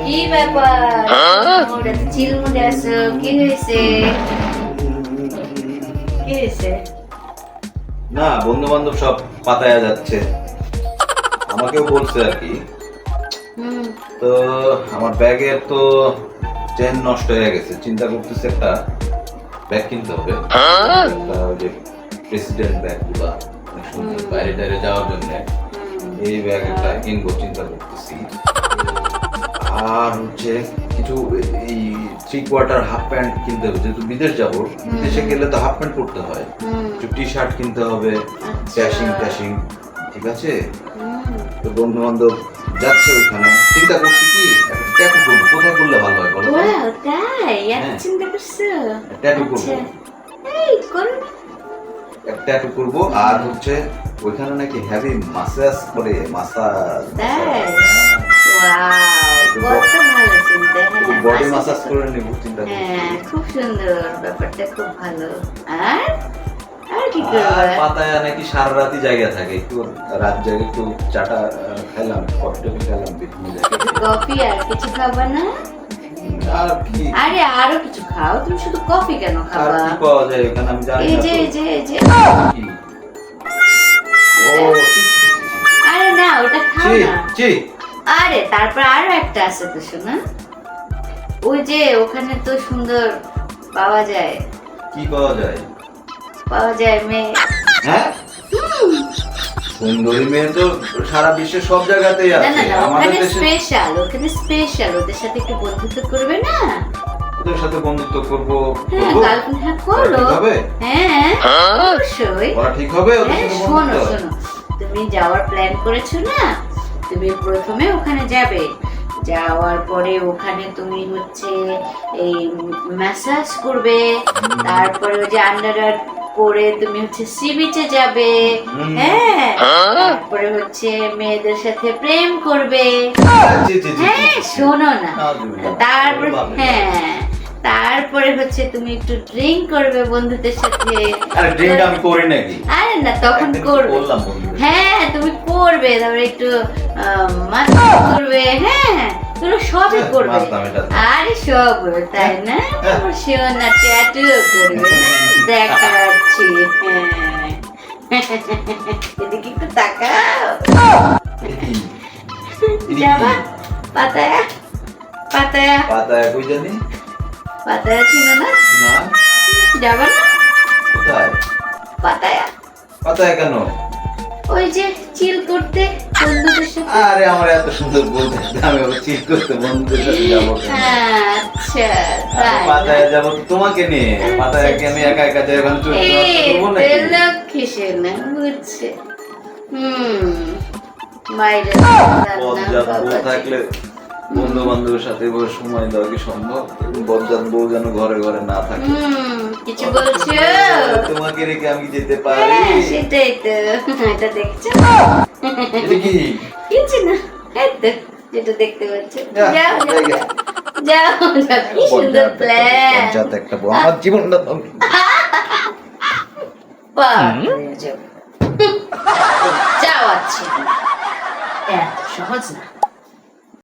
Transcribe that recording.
কি ব্যাপার? ওটা চিলমুড়ে আসো, কি হয়েছে? কি হয়েছে? না, বন্ধু বান্ধব সব পাতায়া যাচ্ছে, আমাকেও বলছে আর কি। তো আমার ব্যাগের তো চেন নষ্ট হয়ে গেছে, চিন্তা করতেছি একটা ব্যাগ কিনতে হবে, একটা ওই যে প্রেসিডেন্ট ব্যাগ গুলা অনেক সুন্দর, বাইরে টাইরে যাওয়ার জন্য এই ব্যাগ একটা কিনবো চিন্তা করতেছি। আর হচ্ছে কিছু এই 3/4 হাফ প্যান্ট কিনতে হবে, যেহেতু বিদেশ যাবো, বিদেশে গেলে তো হাফ প্যান্ট পরতে হয়, একটু টি শার্ট কিনতে হবে, ট্যাশিং, ঠিক আছে। তো বন্ধু বান্ধব যাচ্ছে ওইখানে, চিন্তা করছি কি একটা ট্যাটু করবো, কোথায় করলে ভালো হয় বলো? ওয়াও, তাই? এত চিন্তা করছো? ট্যাটু করবো, এই করো। একটা ট্যাটু করবো। আর হচ্ছে ওইখানে নাকি হেভি মাসাজ করে, মাসাজ তাই? ওয়াও, কত ভালো চিন্তা। হ্যাঁ, বডি মাসাজ করে নিব চিন্তা করছি। হ্যাঁ, খুব সুন্দর, ব্যাপারটা খুব ভালো। আর আর কি আর করবে? পাতায় নাকি সারা রাতই জায়গা থাকে, একটু রাত জায়গা একটু চাটা খেলাম, কফি টফি খেলাম, বিভিন্ন জায়গায়। কফি আর কিছু খাবা না? আর কি, আরে আরো কিছু খাও, তুমি শুধু কফি কেন আর খাবা? কি পাওয়া যায় ওখানে আমি জানি এই না যে তো। এই যে এই যে কি? ও চি আরে না, ওটা খাও চি না। চি আরে তারপর আরো একটা আছে তো, শোনা। ওই যে ওখানে তো সুন্দর পাওয়া যায়, কি পাওয়া যায়? মেয়ে। হ্যাঁ, সুন্দরী মেয়ে তো সারা বিশ্বের সব জায়গাতেই না আছে, না না, আমাদের ওখানে দেশে। স্পেশাল, ওদের সাথে একটু বন্ধুত্ব করবে না? ওদের সাথে বন্ধুত্ব করবো, হ্যাঁ, করবো? গার্লফ্রেন্ড, হ্যাঁ করো। ঠিক হবে? হ্যাঁ, অবশ্যই। ওরা ঠিক হবে ওদের হ্যাঁ, সাথে শোনো বন্ধুত্ব? শোনো, তুমি যাওয়ার প্ল্যান করেছো না, তুমি প্রথমে ওখানে যাবে, যাওয়ার পরে ওখানে তুমি হচ্ছে এই ম্যাসাজ করবে, তারপরে ওই যে আন্ডারওয়্যার পরে তুমি হচ্ছে সি বিচে যাবে, হ্যাঁ, তারপরে হচ্ছে মেয়েদের সাথে প্রেম করবে। জি, জি, জি, জি, হ্যাঁ, জি। শোনো না, নাজুবিল্লাহ। তারপরে বাপরে বাপ। হ্যাঁ, তারপরে হচ্ছে তুমি একটু ড্রিঙ্ক করবে বন্ধুদের সাথে। আরে ড্রিঙ্ক আমি করি নাকি? আরে না, তখন একদিন তো করবে। বললাম বন্ধুদের। হ্যাঁ, তুমি করবে, তারপরে একটু মাস্তানি করবে, হ্যাঁ, তুমি সবই করবে। মাস্তানিটা তো। আরে সব করবে, তাই না? তোমার সোনা ট্যাটুও করবে, দেখাচ্ছি। হ্যাঁ, এদিকে একটু তাকাও। দেখি, যাবা পাতায়া, পাতায়া, পাতায় কই জানি? পাতায়া ছিল না? না, যাবা না কোথায়? পাতায়া? পাতায় কেন? ওই যে চিল করতে বন্ধুদের সাথে। আরে আমার এত সুন্দর বউ থাকতে আমি আবার চিট করতে বন্ধুদের সাথে যাবো কেন? আচ্ছা, তাই না? পাতায় যাবো তো তোমাকে নিয়ে, পাতায় কি আমি একা একা যাই ওখানে চলে যাবো নাকি? লক্ষ্মী সেনা বুঝছে। বাইরে বজ্জাত বউ থাকলে বন্ধু বান্ধবের সাথে এবার সময় দেওয়া কি সম্ভব? বজ্জাত বউ যেন ঘরে ঘরে না থাকে। কিছু বলছো? তোমাকে রেখে আমি যেতে পারি? হ্যাঁ, সেটাই তো, এটা দেখছো? এটা কি? কিছু না, এই তো যেটা দেখতে পাচ্ছ। যা, যাও যাও জায়গা। যাও যাও, কি সুন্দর প্ল্যান। বজ্জাত একটা বউ, আমার জীবনটা যাও, আচ্ছা, এত সহজ না।